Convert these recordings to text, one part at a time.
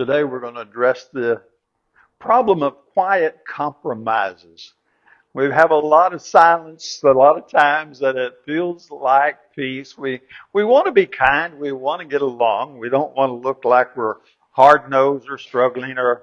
Today we're going to address the problem of quiet compromises. We have a lot of silence, a lot of times that it feels like peace. We want to be kind. We want to get along. We don't want to look like we're hard-nosed or struggling or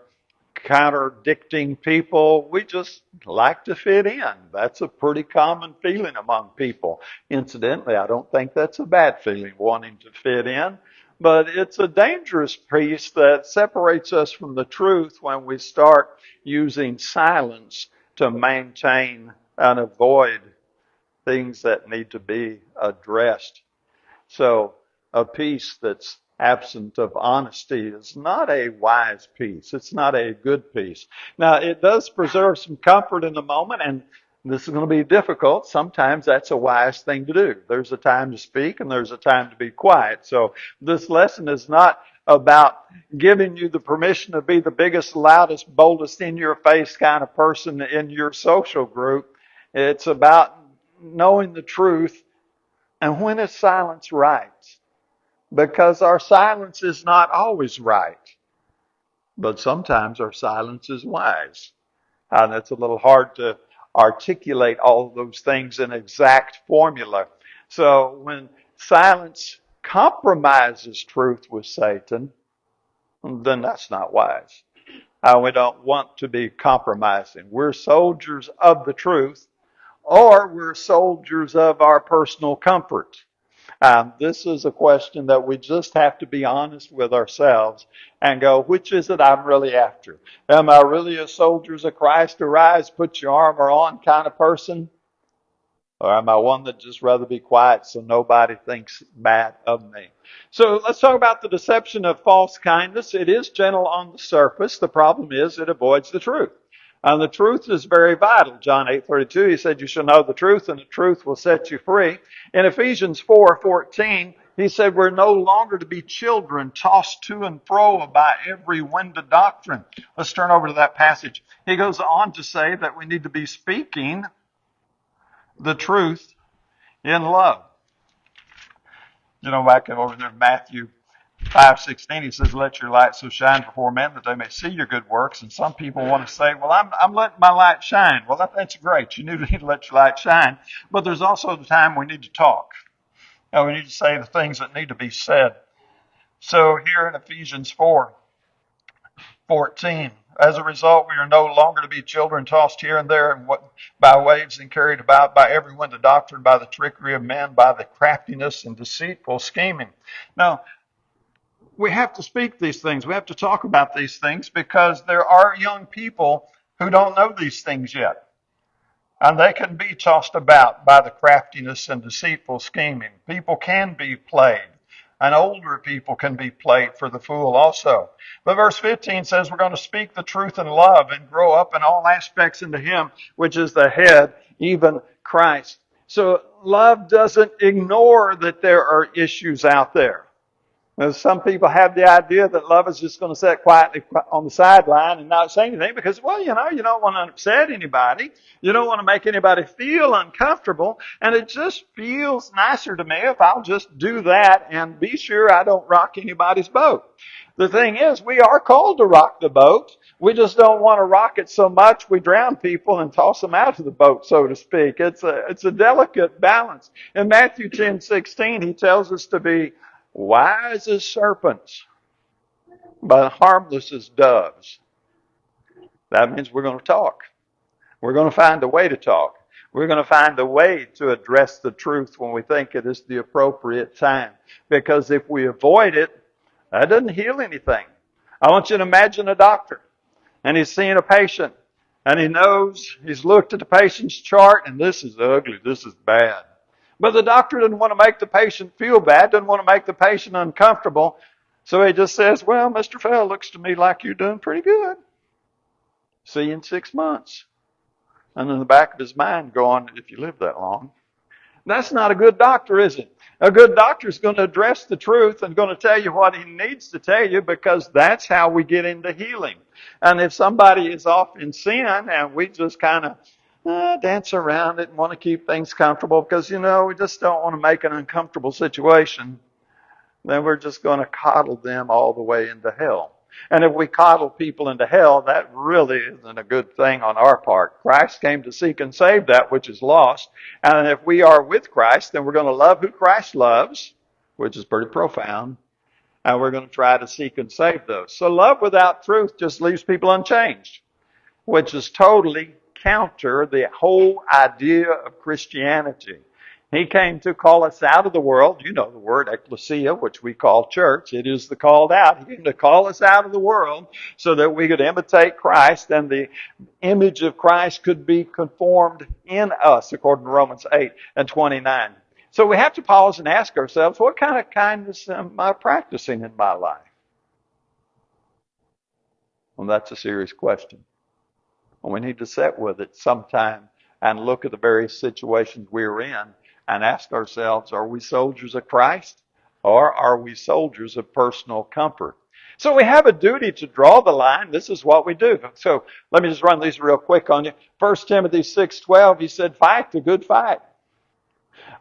contradicting people. We just like to fit in. That's a pretty common feeling among people. Incidentally, I don't think that's a bad feeling, wanting to fit in. But it's a dangerous piece that separates us from the truth when we start using silence to maintain and avoid things that need to be addressed. So a peace that's absent of honesty is not a wise peace. It's not a good peace. Now, it does preserve some comfort in the moment, and this is going to be difficult. Sometimes that's a wise thing to do. There's a time to speak and there's a time to be quiet. So this lesson is not about giving you the permission to be the biggest, loudest, boldest, in your face kind of person in your social group. It's about knowing the truth and when is silence right? Because our silence is not always right, but sometimes our silence is wise. And it's a little hard to articulate all of those things in exact formula. So when silence compromises truth with Satan, then that's not wise. We don't want to be compromising. We're soldiers of the truth, or we're soldiers of our personal comfort. This is a question that we just have to be honest with ourselves and go, which is it I'm really after? Am I really a soldiers of Christ, arise, put your armor on kind of person? Or am I one that just rather be quiet so nobody thinks bad of me? So let's talk about the deception of false kindness. It is gentle on the surface. The problem is it avoids the truth. And the truth is very vital. John 8:32, he said, you shall know the truth, and the truth will set you free. In Ephesians 4:14, he said, we're no longer to be children tossed to and fro by every wind of doctrine. Let's turn over to that passage. He goes on to say that we need to be speaking the truth in love. You know, back over there in Matthew 5:16, he says, let your light so shine before men that they may see your good works. And some people want to say, well, I'm letting my light shine. Well, that's great. You need to let your light shine. But there's also the time we need to talk. We need to say the things that need to be said. So here in Ephesians 4:14, as a result, we are no longer to be children tossed here and there by waves and carried about by every wind of doctrine, by the trickery of men, by the craftiness and deceitful scheming. Now, we have to speak these things. We have to talk about these things because there are young people who don't know these things yet. And they can be tossed about by the craftiness and deceitful scheming. People can be played. And older people can be played for the fool also. But verse 15 says we're going to speak the truth in love and grow up in all aspects into Him, which is the head, even Christ. So love doesn't ignore that there are issues out there. Now, some people have the idea that love is just going to sit quietly on the sideline and not say anything because, well, you don't want to upset anybody. You don't want to make anybody feel uncomfortable. And it just feels nicer to me if I'll just do that and be sure I don't rock anybody's boat. The thing is, we are called to rock the boat. We just don't want to rock it so much we drown people and toss them out of the boat, so to speak. It's a delicate balance. In Matthew 10:16, he tells us to be wise as serpents, but harmless as doves. That means we're going to talk. We're going to find a way to talk. We're going to find a way to address the truth when we think it is the appropriate time. Because if we avoid it, that doesn't heal anything. I want you to imagine a doctor, and he's seeing a patient, and he knows, he's looked at the patient's chart, and this is ugly, this is bad. But the doctor didn't want to make the patient feel bad, didn't want to make the patient uncomfortable. So he just says, well, Mr. Fell, looks to me like you're doing pretty good. See you in 6 months. And in the back of his mind going, if you live that long. That's not a good doctor, is it? A good doctor is going to address the truth and going to tell you what he needs to tell you because that's how we get into healing. And if somebody is off in sin and we just kind of dance around it and want to keep things comfortable because, we just don't want to make an uncomfortable situation, then we're just going to coddle them all the way into hell. And if we coddle people into hell, that really isn't a good thing on our part. Christ came to seek and save that which is lost. And if we are with Christ, then we're going to love who Christ loves, which is pretty profound. And we're going to try to seek and save those. So love without truth just leaves people unchanged, which is totally counter the whole idea of Christianity. He came to call us out of the world. You know the word ecclesia, which we call church. It is the called out. He came to call us out of the world so that we could imitate Christ and the image of Christ could be conformed in us, according to Romans 8:29. So we have to pause and ask ourselves, what kind of kindness am I practicing in my life? Well, that's a serious question. We need to sit with it sometime and look at the various situations we're in and ask ourselves, are we soldiers of Christ or are we soldiers of personal comfort? So we have a duty to draw the line. This is what we do. So let me just run these real quick on you. 1 Timothy 6:12, he said, fight the good fight.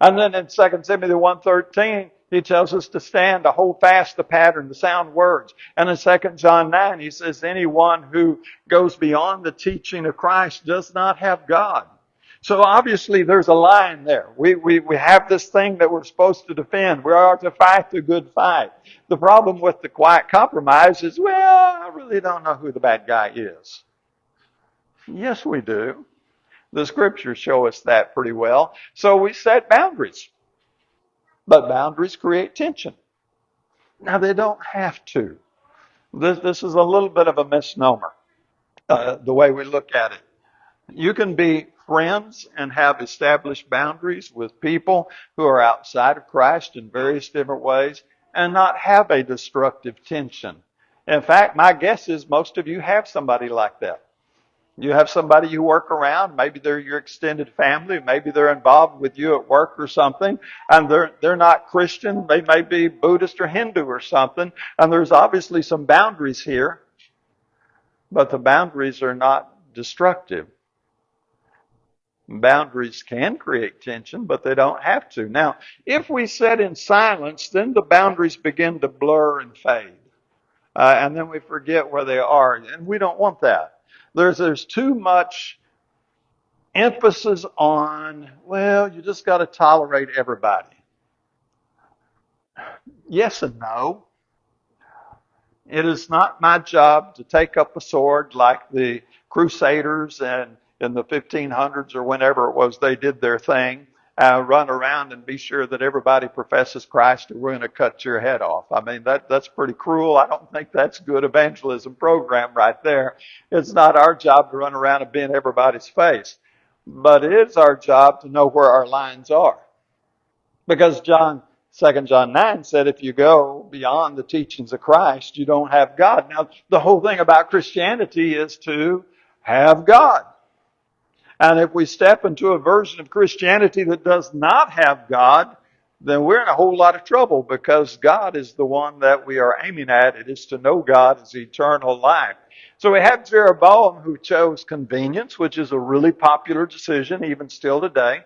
And then in 2 Timothy 1:13, he tells us to stand, to hold fast the pattern, the sound words. And in 2 John 9, he says, anyone who goes beyond the teaching of Christ does not have God. So obviously there's a line there. We have this thing that we're supposed to defend. We are to fight the good fight. The problem with the quiet compromise is, well, I really don't know who the bad guy is. Yes, we do. The scriptures show us that pretty well. So we set boundaries. But boundaries create tension. Now, they don't have to. This is a little bit of a misnomer, the way we look at it. You can be friends and have established boundaries with people who are outside of Christ in various different ways and not have a destructive tension. In fact, my guess is most of you have somebody like that. You have somebody you work around. Maybe they're your extended family. Maybe they're involved with you at work or something. And they're not Christian. They may be Buddhist or Hindu or something. And there's obviously some boundaries here. But the boundaries are not destructive. Boundaries can create tension, but they don't have to. Now, if we sit in silence, then the boundaries begin to blur and fade. And then we forget where they are. And we don't want that. There's too much emphasis on, well, you just got to tolerate everybody. Yes and no. It is not my job to take up a sword like the Crusaders and in the 1500s or whenever it was they did their thing, run around and be sure that everybody professes Christ or we're going to cut your head off. I mean, that's pretty cruel. I don't think that's good evangelism program right there. It's not our job to run around and be in everybody's face. But it is our job to know where our lines are. Because 2 John 9 said if you go beyond the teachings of Christ, you don't have God. Now, the whole thing about Christianity is to have God. And if we step into a version of Christianity that does not have God, then we're in a whole lot of trouble because God is the one that we are aiming at. It is to know God as eternal life. So we have Jeroboam who chose convenience, which is a really popular decision even still today.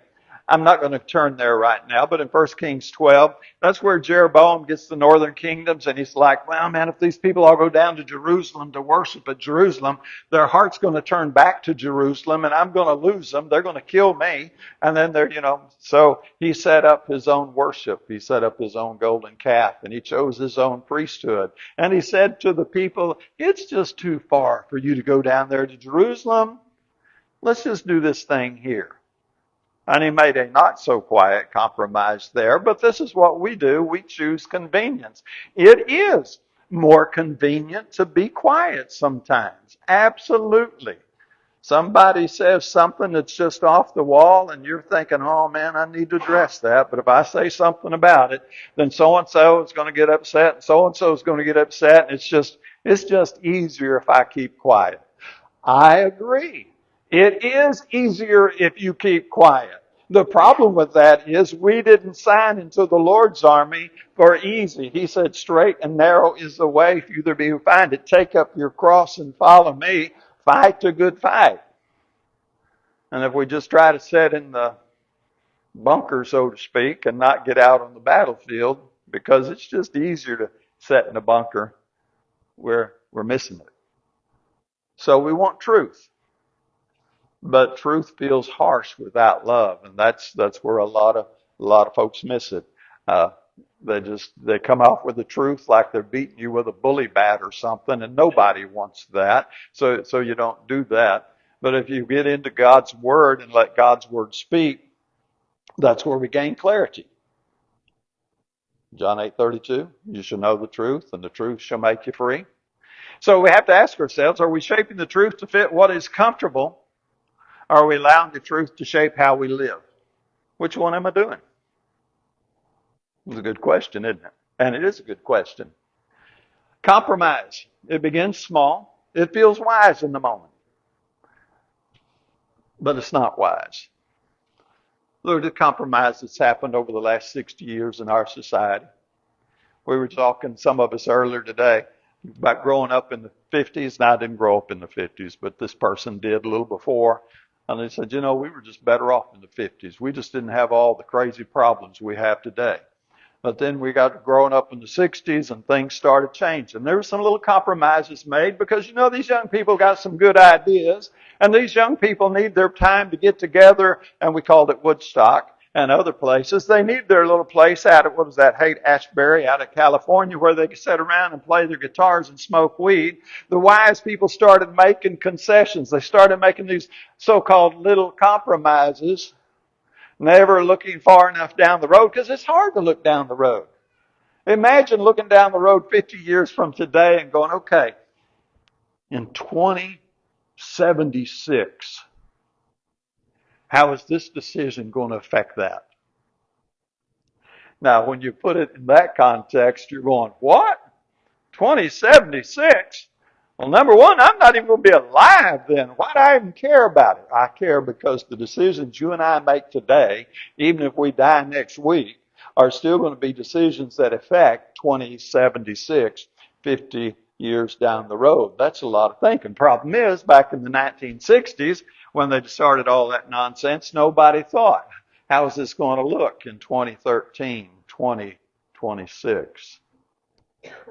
I'm not going to turn there right now, but in 1 Kings 12, that's where Jeroboam gets the northern kingdoms, and he's like, well, man, if these people all go down to Jerusalem to worship at Jerusalem, their heart's going to turn back to Jerusalem, and I'm going to lose them. They're going to kill me. And then so he set up his own worship. He set up his own golden calf, and he chose his own priesthood. And he said to the people, it's just too far for you to go down there to Jerusalem. Let's just do this thing here. And he made a not so quiet compromise there, but this is what we do. We choose convenience. It is more convenient to be quiet sometimes. Absolutely. Somebody says something that's just off the wall and you're thinking, oh man, I need to address that. But if I say something about it, then so-and-so is going to get upset and so-and-so is going to get upset. And it's just easier if I keep quiet. I agree. It is easier if you keep quiet. The problem with that is we didn't sign into the Lord's army for easy. He said straight and narrow is the way if you there find it. Take up your cross and follow me. Fight a good fight. And if we just try to sit in the bunker, so to speak, and not get out on the battlefield, because it's just easier to sit in a bunker, we're We're missing it. So we want truth. But truth feels harsh without love, and that's where a lot of folks miss it. Uh, they come off with the truth like they're beating you with a bully bat or something, and nobody wants that. So you don't do that. But if you get into God's word and let God's word speak, that's where we gain clarity. John 8:32, you shall know the truth, and the truth shall make you free. So we have to ask ourselves, are we shaping the truth to fit what is comfortable? Or are we allowing the truth to shape how we live? Which one am I doing? It's a good question, isn't it? And it is a good question. Compromise. It begins small. It feels wise in the moment. But it's not wise. Look at the compromise that's happened over the last 60 years in our society. We were talking, some of us earlier today, about growing up in the 50s. Now, I didn't grow up in the 50s, but this person did a little before. And they said, we were just better off in the 50s. We just didn't have all the crazy problems we have today. But then we got growing up in the 60s and things started changing. There were some little compromises made because, these young people got some good ideas. And these young people need their time to get together. And we called it Woodstock and other places. They need their little place out at, Haight-Ashbury out of California, where they could sit around and play their guitars and smoke weed. The wise people started making concessions. They started making these so-called little compromises, never looking far enough down the road, because it's hard to look down the road. Imagine looking down the road 50 years from today and going, okay, in 2076, how is this decision going to affect that? Now, when you put it in that context, you're going, what? 2076? Well, number one, I'm not even going to be alive then. Why do I even care about it? I care because the decisions you and I make today, even if we die next week, are still going to be decisions that affect 2076, 50 years down the road. That's a lot of thinking. Problem is, back in the 1960s, when they started all that nonsense, nobody thought, how is this going to look in 2013, 2026?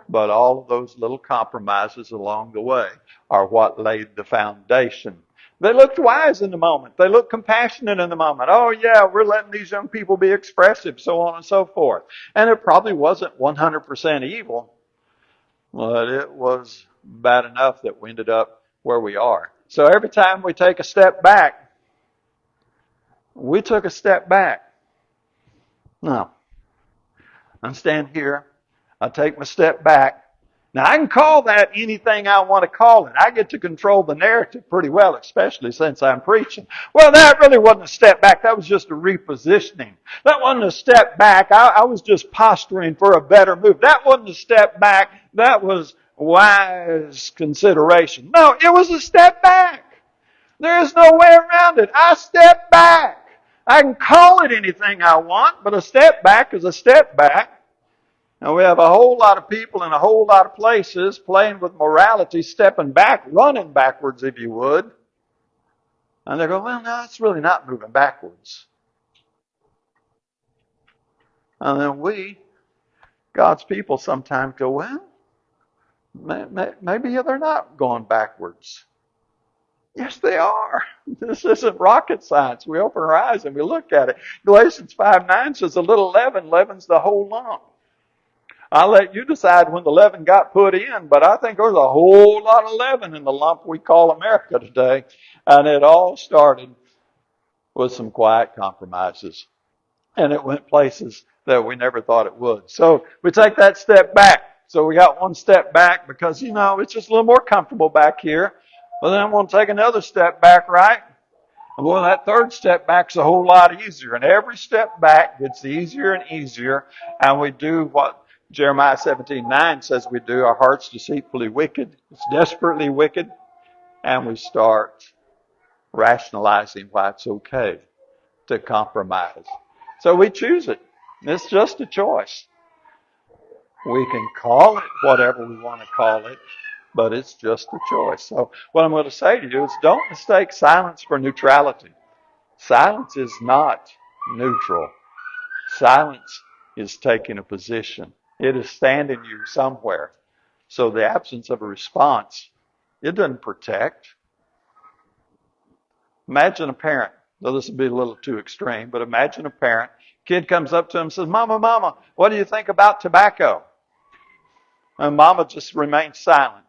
But all of those little compromises along the way are what laid the foundation. They looked wise in the moment. They looked compassionate in the moment. Oh yeah, we're letting these young people be expressive, so on and so forth. And it probably wasn't 100% evil, but it was bad enough that we ended up where we are. So every time we take a step back, we took a step back. Now, I'm standing here. I take my step back. Now, I can call that anything I want to call it. I get to control the narrative pretty well, especially since I'm preaching. Well, that really wasn't a step back. That was just a repositioning. That wasn't a step back. I was just posturing for a better move. That wasn't a step back. That was wise consideration. No, it was a step back. There is no way around it. I step back. I can call it anything I want, but a step back is a step back. Now, we have a whole lot of people in a whole lot of places playing with morality, stepping back, running backwards, if you would. And they go, well, no, it's really not moving backwards. And then we, God's people, sometimes go, well, maybe they're not going backwards. Yes, they are. This isn't rocket science. We open our eyes and we look at it. Galatians 5:9 says a little leaven leavens the whole lump. I'll let you decide when the leaven got put in, but I think there's a whole lot of leaven in the lump we call America today. And it all started with some quiet compromises. And it went places that we never thought it would. So we take that step back. So we got one step back because, it's just a little more comfortable back here. But then I'm going to take another step back, right? Well, that third step back's a whole lot easier. And every step back gets easier and easier. And we do what Jeremiah 17:9 says we do. Our heart's deceitfully wicked. It's desperately wicked. And we start rationalizing why it's okay to compromise. So we choose it. It's just a choice. We can call it whatever we want to call it, but it's just a choice. So what I'm going to say to you is don't mistake silence for neutrality. Silence is not neutral. Silence is taking a position. It is standing you somewhere. So the absence of a response, it doesn't protect. Imagine a parent. Though this would be a little too extreme, but imagine a parent. Kid comes up to him and says, Mama, what do you think about tobacco? And Mama just remains silent.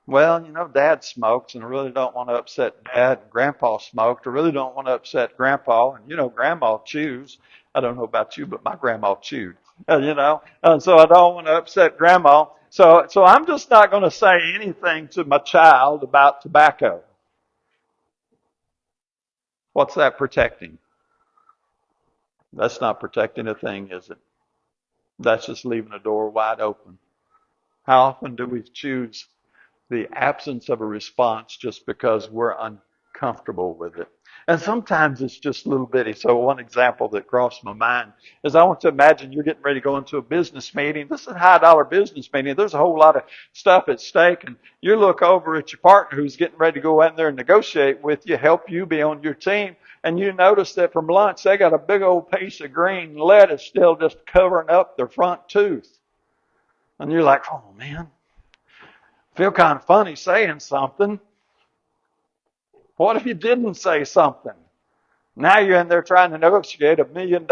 Well, Dad smokes, and I really don't want to upset Dad. And Grandpa smoked. I really don't want to upset Grandpa. And, Grandma chews. I don't know about you, but my grandma chewed. And so I don't want to upset Grandma. So I'm just not going to say anything to my child about tobacco. What's that protecting? That's not protecting a thing, is it? That's just leaving a door wide open. How often do we choose the absence of a response just because we're uncomfortable with it? And sometimes it's just little bitty. So one example that crossed my mind is I want to imagine you're getting ready to go into a business meeting. This is a high-dollar business meeting. There's a whole lot of stuff at stake. And you look over at your partner who's getting ready to go in there and negotiate with you, help you be on your team. And you notice that from lunch, they got a big old piece of green lettuce still just covering up their front tooth. And you're like, oh, man, feel kind of funny saying something. What if you didn't say something? Now you're in there trying to negotiate $1 million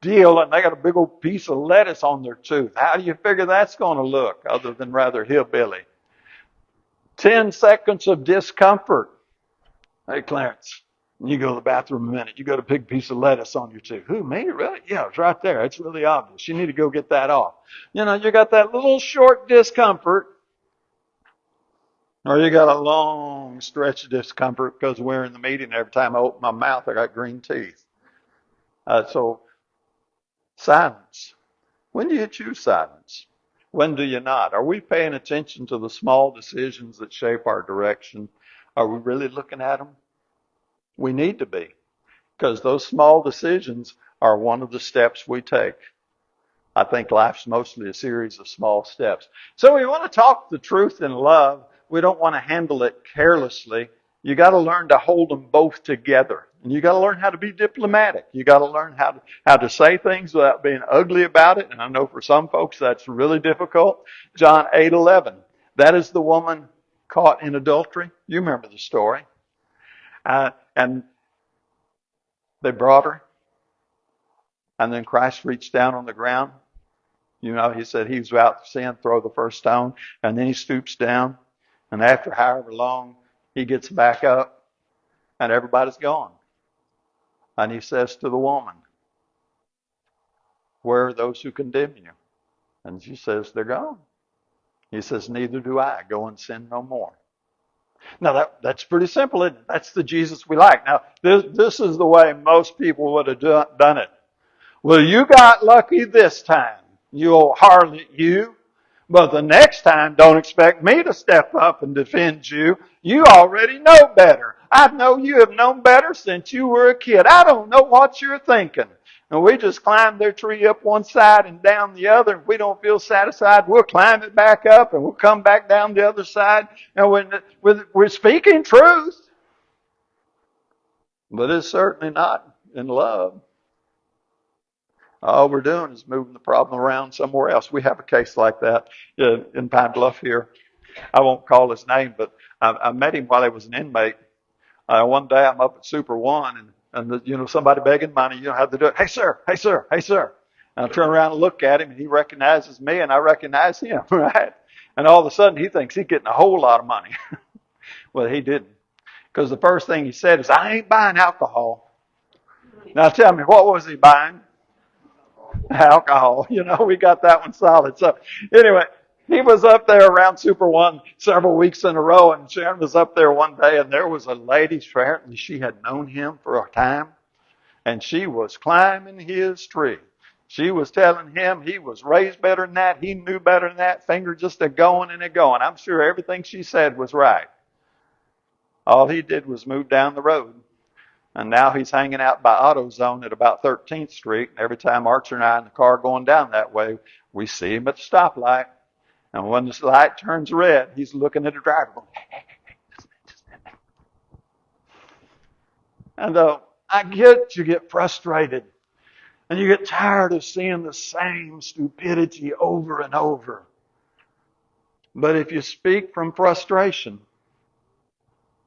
deal, and they got a big old piece of lettuce on their tooth. How do you figure that's going to look other than rather hillbilly? 10 seconds of discomfort. Hey, Clarence, you go to the bathroom a minute. You got a big piece of lettuce on your tooth. Who, me? Really? Yeah, it's right there. It's really obvious. You need to go get that off. You got that little short discomfort. Or you got a long stretch of discomfort because we're in the meeting. Every time I open my mouth, I got green teeth. So silence. When do you choose silence? When do you not? Are we paying attention to the small decisions that shape our direction? Are we really looking at them? We need to be, because those small decisions are one of the steps we take. I think life's mostly a series of small steps. So we want to talk the truth in love. We don't want to handle it carelessly. You got to learn to hold them both together. And you got to learn how to be diplomatic. You got to learn how to say things without being ugly about it. And I know for some folks that's really difficult. John 8:11. That is the woman caught in adultery. You remember the story. And they brought her. And then Christ reached down on the ground. He said he was about to sin, throw the first stone. And then he stoops down. And after however long, he gets back up. And everybody's gone. And he says to the woman, where are those who condemn you? And she says, they're gone. He says, neither do I. Go and sin no more. Now, that's pretty simple, isn't it? That's the Jesus we like. Now, this is the way most people would have done it. Well, you got lucky this time, you old harlot, you. But the next time, don't expect me to step up and defend you. You already know better. I know you have known better since you were a kid. I don't know what you're thinking. And we just climb their tree up one side and down the other. If we don't feel satisfied, we'll climb it back up and we'll come back down the other side. And we're speaking truth. But it's certainly not in love. All we're doing is moving the problem around somewhere else. We have a case like that in Pine Bluff here. I won't call his name, but I met him while he was an inmate. One day I'm up at Super One, and somebody begging money. You know how they do it. Hey, sir. Hey, sir. Hey, sir. And I turn around and look at him, and he recognizes me, and I recognize him, right? And all of a sudden, he thinks he's getting a whole lot of money. Well, he didn't. Because the first thing he said is, I ain't buying alcohol. Now, tell me, what was he buying? Alcohol. We got that one solid. So anyway, he was up there around Super One several weeks in a row, and Sharon was up there one day, and there was a lady, apparently she had known him for a time, and she was climbing his tree. She was telling him he was raised better than that, he knew better than that, finger just a-going and a-going. I'm sure everything she said was right. All he did was move down the road. And now he's hanging out by AutoZone at about 13th Street. And every time Archer and I in the car going down that way, we see him at the stoplight. And when the light turns red, he's looking at the driver going, hey, just a minute. And I get you get frustrated. And you get tired of seeing the same stupidity over and over. But if you speak from frustration,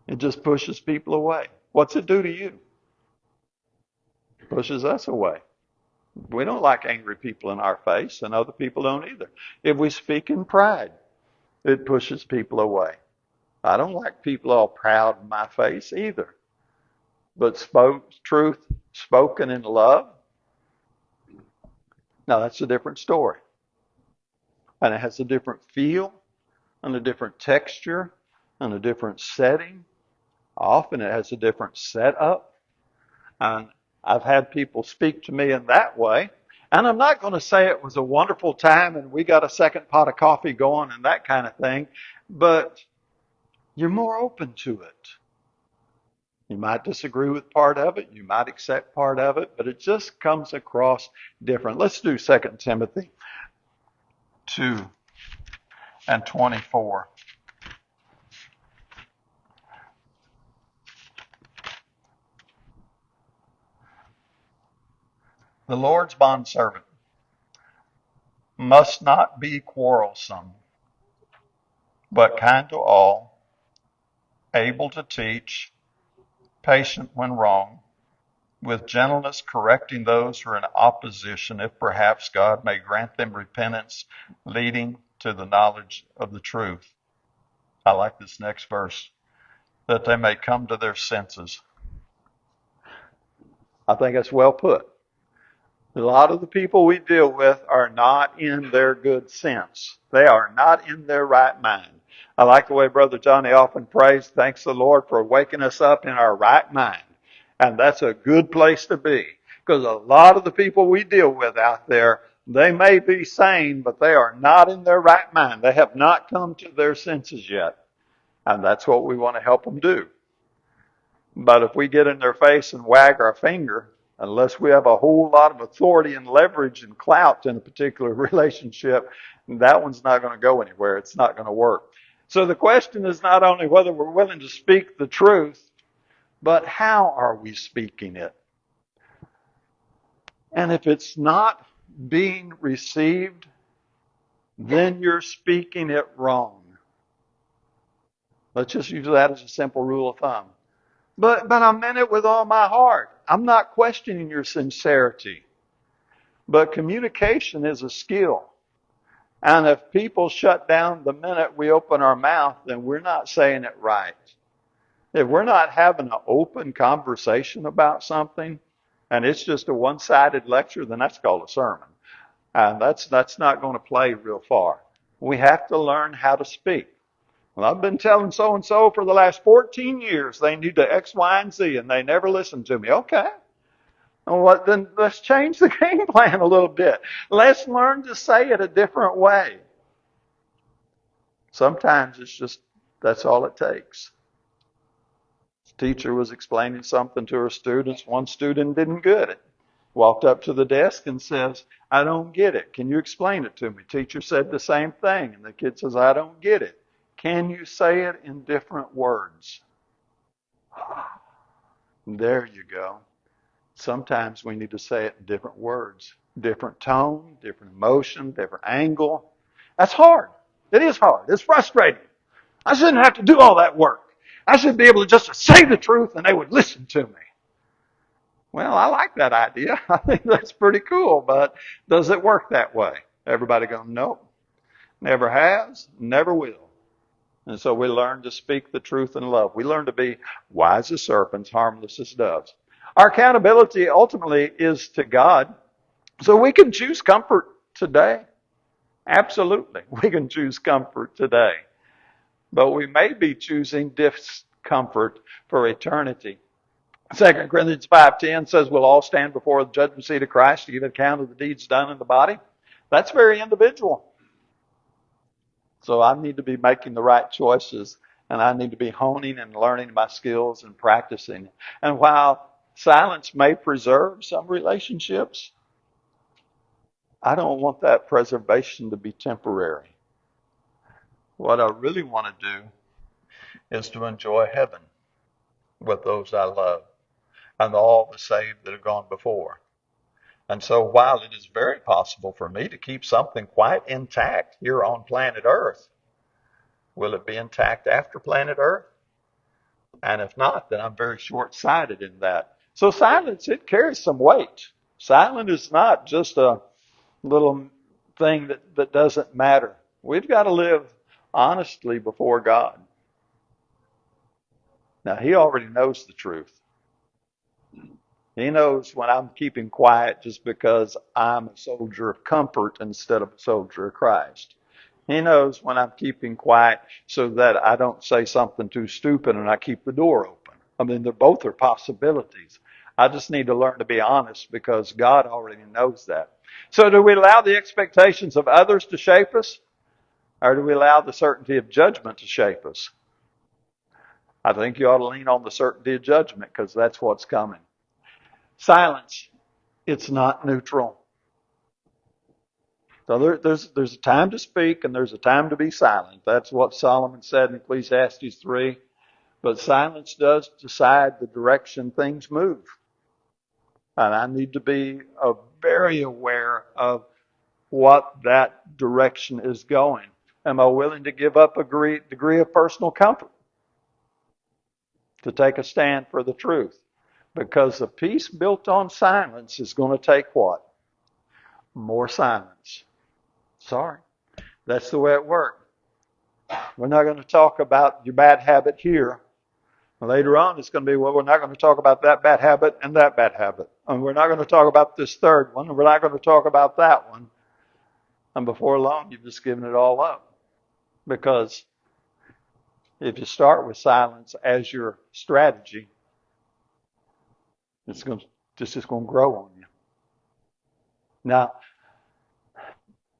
it just pushes people away. What's it do to you? It pushes us away. We don't like angry people in our face, and other people don't either. If we speak in pride, it pushes people away. I don't like people all proud in my face either. But truth spoken in love, now that's a different story. And it has a different feel and a different texture and a different setting. Often it has a different setup. And I've had people speak to me in that way. And I'm not going to say it was a wonderful time and we got a second pot of coffee going and that kind of thing, but you're more open to it. You might disagree with part of it, you might accept part of it, but it just comes across different. Let's do 2 Timothy 2 and 24. The Lord's bondservant must not be quarrelsome, but kind to all, able to teach, patient when wrong, with gentleness correcting those who are in opposition, if perhaps God may grant them repentance, leading to the knowledge of the truth. I like this next verse, that they may come to their senses. I think that's well put. A lot of the people we deal with are not in their good sense. They are not in their right mind. I like the way Brother Johnny often prays, thanks the Lord for waking us up in our right mind. And that's a good place to be. Because a lot of the people we deal with out there, they may be sane, but they are not in their right mind. They have not come to their senses yet. And that's what we want to help them do. But if we get in their face and wag our finger, unless we have a whole lot of authority and leverage and clout in a particular relationship, that one's not going to go anywhere. It's not going to work. So the question is not only whether we're willing to speak the truth, but how are we speaking it? And if it's not being received, then you're speaking it wrong. Let's just use that as a simple rule of thumb. But I meant it with all my heart. I'm not questioning your sincerity. But communication is a skill. And if people shut down the minute we open our mouth, then we're not saying it right. If we're not having an open conversation about something, and it's just a one-sided lecture, then that's called a sermon. And that's not going to play real far. We have to learn how to speak. Well, I've been telling so-and-so for the last 14 years they need to X, Y, and Z, and they never listen to me. Okay. Well, then let's change the game plan a little bit. Let's learn to say it a different way. Sometimes it's just, that's all it takes. The teacher was explaining something to her students. One student didn't get it. Walked up to the desk and says, I don't get it. Can you explain it to me? Teacher said the same thing. And the kid says, I don't get it. Can you say it in different words? There you go. Sometimes we need to say it in different words, different tone, different emotion, different angle. That's hard. It is hard. It's frustrating. I shouldn't have to do all that work. I should be able to just say the truth and they would listen to me. Well, I like that idea. I think that's pretty cool, but does it work that way? Everybody go, nope. Never has, never will. And so we learn to speak the truth in love. We learn to be wise as serpents, harmless as doves. Our accountability ultimately is to God. So we can choose comfort today. Absolutely. We can choose comfort today. But we may be choosing discomfort for eternity. 2 Corinthians 5:10 says we'll all stand before the judgment seat of Christ to give account of the deeds done in the body. That's very individual. So I need to be making the right choices, and I need to be honing and learning my skills and practicing. And while silence may preserve some relationships, I don't want that preservation to be temporary. What I really want to do is to enjoy heaven with those I love and all the saved that have gone before. And so while it is very possible for me to keep something quite intact here on planet Earth, Will it be intact after planet Earth? And if not, then I'm very short-sighted in that. So silence, it carries some weight. Silence is not just a little thing that doesn't matter. We've got to live honestly before God. Now, He already knows the truth. He knows when I'm keeping quiet just because I'm a soldier of comfort instead of a soldier of Christ. He knows when I'm keeping quiet so that I don't say something too stupid and I keep the door open. I mean, they're both are possibilities. I just need to learn to be honest because God already knows that. So do we allow the expectations of others to shape us? Or do we allow the certainty of judgment to shape us? I think you ought to lean on the certainty of judgment because that's what's coming. Silence, it's not neutral. So there's a time to speak and there's a time to be silent. That's what Solomon said in Ecclesiastes 3. But silence does decide the direction things move. And I need to be very aware of what that direction is going. Am I willing to give up a degree of personal comfort to take a stand for the truth? Because a peace built on silence is going to take what? More silence. Sorry. That's the way it works. We're not going to talk about your bad habit here. Later on, it's going to be, well, we're not going to talk about that bad habit and that bad habit. And we're not going to talk about this third one. And we're not going to talk about that one. And before long, you've just given it all up. Because if you start with silence as your strategy, it's just going to grow on you. Now,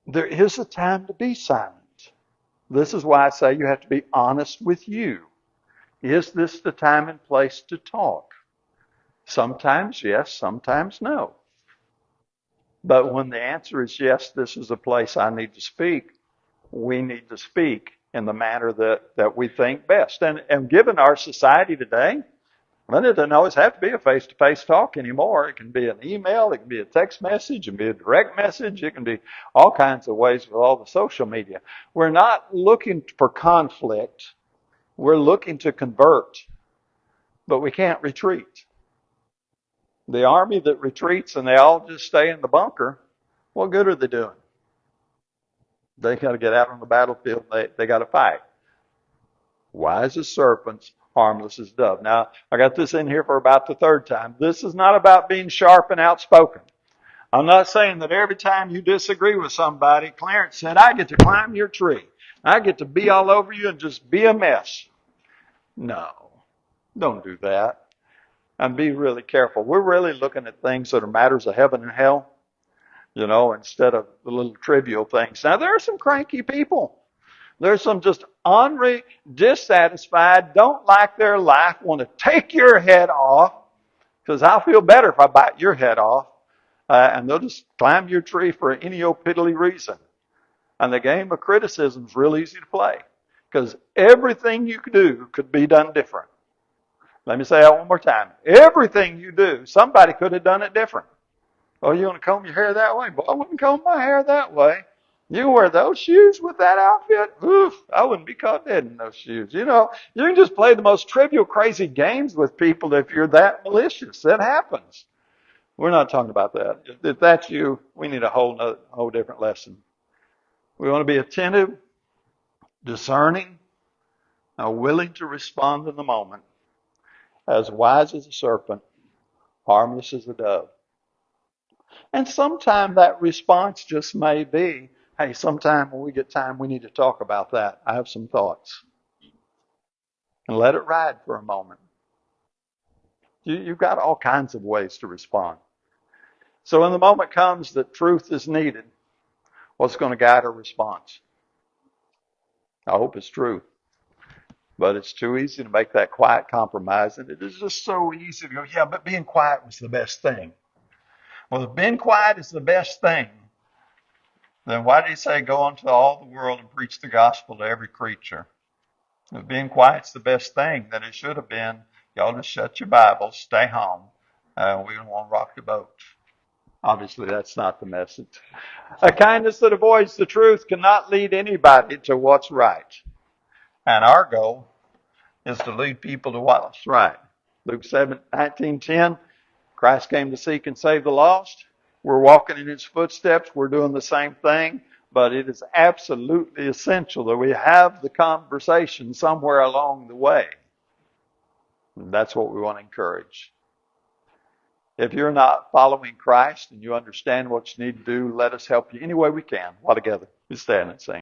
there is a time to be silent. This is why I say you have to be honest with you. Is this the time and place to talk? Sometimes yes, sometimes no. But when the answer is yes, this is a place I need to speak, we need to speak in the manner that we think best. And given our society today, well, it doesn't always have to be a face-to-face talk anymore. It can be an email, it can be a text message, it can be a direct message, it can be all kinds of ways with all the social media. We're not looking for conflict. We're looking to convert, but we can't retreat. The army that retreats and they all just stay in the bunker, what good are they doing? They got to get out on the battlefield. They got to fight. Wise as serpents, harmless as dove. Now, I got this in here for about the third time. This is not about being sharp and outspoken. I'm not saying that every time you disagree with somebody, Clarence said, I get to climb your tree. I get to be all over you and just be a mess. No, don't do that. And be really careful. We're really looking at things that are matters of heaven and hell, instead of the little trivial things. Now, there are some cranky people. There's some just ornery, dissatisfied, don't like their life, want to take your head off, because I'll feel better if I bite your head off. And they'll just climb your tree for any old piddly reason. And the game of criticism is real easy to play, because everything you do could be done different. Let me say that one more time. Everything you do, somebody could have done it different. Oh, you want to comb your hair that way? Well, I wouldn't comb my hair that way. You wear those shoes with that outfit? Oof, I wouldn't be caught dead in those shoes. You can just play the most trivial, crazy games with people if you're that malicious. That happens. We're not talking about that. If that's you, we need a whole different lesson. We want to be attentive, discerning, willing to respond in the moment, as wise as a serpent, harmless as a dove. And sometime that response just may be, hey, sometime when we get time, we need to talk about that. I have some thoughts. And let it ride for a moment. You've got all kinds of ways to respond. So when the moment comes that truth is needed, what's going to guide our response? I hope it's truth. But it's too easy to make that quiet compromise. And it is just so easy to go, yeah, but being quiet was the best thing. Well, if being quiet is the best thing, then why did he say go into all the world and preach the gospel to every creature? If being quiet's the best thing, then it should have been, y'all just shut your Bibles, stay home. We don't want to rock the boat. Obviously, that's not the message. A kindness that avoids the truth cannot lead anybody to what's right. And our goal is to lead people to what's right. Luke 19:10, Christ came to seek and save the lost. We're walking in his footsteps. We're doing the same thing. But it is absolutely essential that we have the conversation somewhere along the way. And that's what we want to encourage. If you're not following Christ and you understand what you need to do, let us help you any way we can while together we stand and sing.